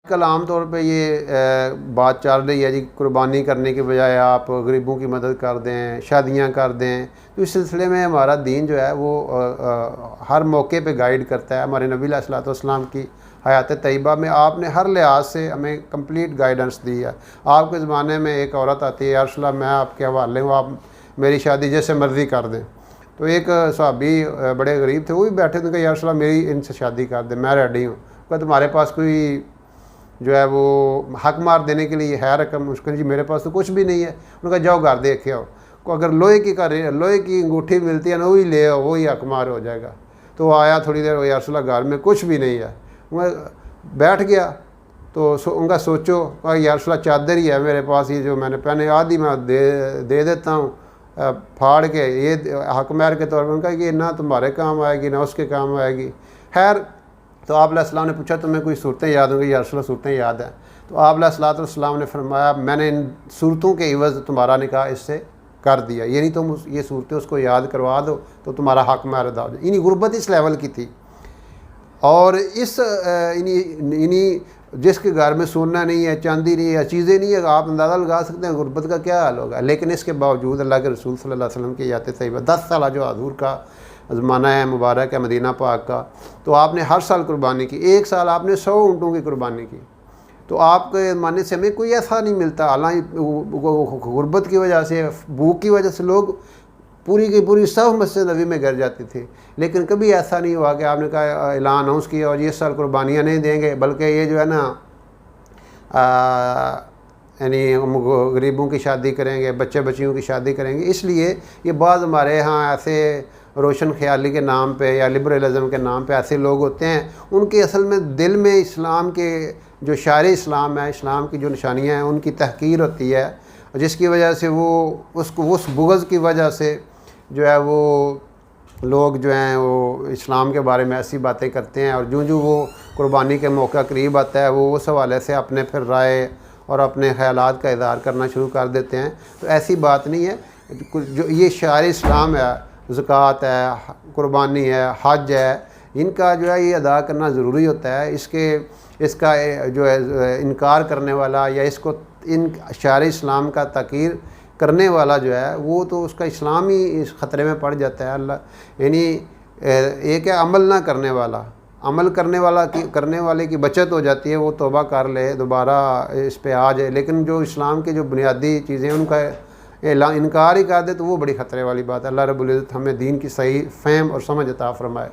کل عام طور پہ یہ بات چل رہی ہے جی قربانی کرنے کے بجائے آپ غریبوں کی مدد کر دیں، شادیاں کر دیں. تو اس سلسلے میں ہمارا دین جو ہے وہ ہر موقع پہ گائیڈ کرتا ہے. ہمارے نبی علیہ الصلوۃ والسلام کی حیات طیبہ میں آپ نے ہر لحاظ سے ہمیں کمپلیٹ گائیڈنس دی ہے. آپ کے زمانے میں ایک عورت آتی ہے، یا رسول اللہ میں آپ کے حوالے ہوں، آپ میری شادی جیسے مرضی کر دیں. تو ایک صحابی بڑے غریب تھے، وہ بھی بیٹھے تھے کہ یا رسول اللہ میری ان سے شادی کر دیں، میں ریڈی ہوں. کہ تمہارے پاس کوئی جو ہے وہ حق مار دینے کے لیے ہے رقم؟ مشکل جی میرے پاس تو کچھ بھی نہیں ہے. انہوں نے کہا جاؤ گھر دیکھے آؤ، اگر لوہے کی انگوٹھی ملتی ہے نا وہی لے آؤ، وہی حق مار ہو جائے گا. تو آیا تھوڑی دیر، یا رسول اللہ گھر میں کچھ بھی نہیں ہے. وہ بیٹھ گیا تو ان کا سوچو، کہا یا رسول اللہ چادر ہی ہے میرے پاس، یہ جو میں نے پہنے آدھی میں دے دیتا ہوں پھاڑ کے، یہ حق مہر کے طور پر. ان کا کہ نہ تمہارے کام آئے گی نہ اس کے کام آئے گی. خیر تو آپ علیہ السلام نے پوچھا تمہیں کوئی صورتیں یاد ہوں گی؟ یا رسول اللہ صورتیں یاد ہیں. تو آپ علیہ الصلوۃ والسلام نے فرمایا میں نے ان صورتوں کے عوض تمہارا نکاح اس سے کر دیا، یعنی تم یہ صورتیں اس کو یاد کروا دو تو تمہارا حق مہر ادا ہو جائے. یعنی غربت اس لیول کی تھی. اور اس جس کے گھر میں سونا نہیں ہے، چاندی نہیں ہے، چیزیں نہیں ہے، آپ اندازہ لگا سکتے ہیں غربت کا کیا حال ہوگا. لیکن اس کے باوجود اللہ کے رسول صلی اللہ علیہ وسلم کی حیات طیبہ 10 سالہ جو حضور کا زمانہ ہے مبارک ہے مدینہ پاک کا، تو آپ نے ہر سال قربانی کی. ایک سال آپ نے 100 اونٹوں کی قربانی کی. تو آپ کے زمانے سے ہمیں کوئی ایسا نہیں ملتا. حالانکہ غربت کی وجہ سے، بھوک کی وجہ سے لوگ پوری کی پوری صف مسجد نبی میں گر جاتی تھی، لیکن کبھی ایسا نہیں ہوا کہ آپ نے کہا اعلان اناؤنس کیا اور یہ سال قربانیاں نہیں دیں گے، بلکہ یہ جو ہے نا یعنی غریبوں کی شادی کریں گے، بچے بچیوں کی شادی کریں گے. اس لیے یہ بعض ہمارے ہاں ایسے روشن خیالی کے نام پہ یا لبرلزم کے نام پہ ایسے لوگ ہوتے ہیں، ان کے اصل میں دل میں اسلام کے جو شاعر اسلام ہے، اسلام کی جو نشانیاں ہیں ان کی تحقیر ہوتی ہے، جس کی وجہ سے وہ اس بغض کی وجہ سے جو ہے وہ لوگ جو ہیں وہ اسلام کے بارے میں ایسی باتیں کرتے ہیں. اور جو وہ قربانی کے موقع قریب آتا ہے وہ اس حوالے سے اپنے پھر رائے اور اپنے خیالات کا اظہار کرنا شروع کر دیتے ہیں. تو ایسی بات نہیں ہے. جو یہ شعائر اسلام ہے، زکوٰۃ ہے، قربانی ہے، حج ہے، ان کا جو ہے یہ ادا کرنا ضروری ہوتا ہے. اس کا جو ہے انکار کرنے والا یا ان شعائر اسلام کا تحقیر کرنے والا جو ہے وہ تو اس کا اسلام ہی اس خطرے میں پڑ جاتا ہے. اللہ یعنی ایک ہے عمل نہ کرنے والا، عمل کرنے والے کی بچت ہو جاتی ہے، وہ توبہ کر لے دوبارہ اس پہ آ جائے. لیکن جو اسلام کے جو بنیادی چیزیں ان کا انکار ہی کر دے تو وہ بڑی خطرے والی بات ہے. اللہ رب العزت ہمیں دین کی صحیح فہم اور سمجھ عطا فرمائے.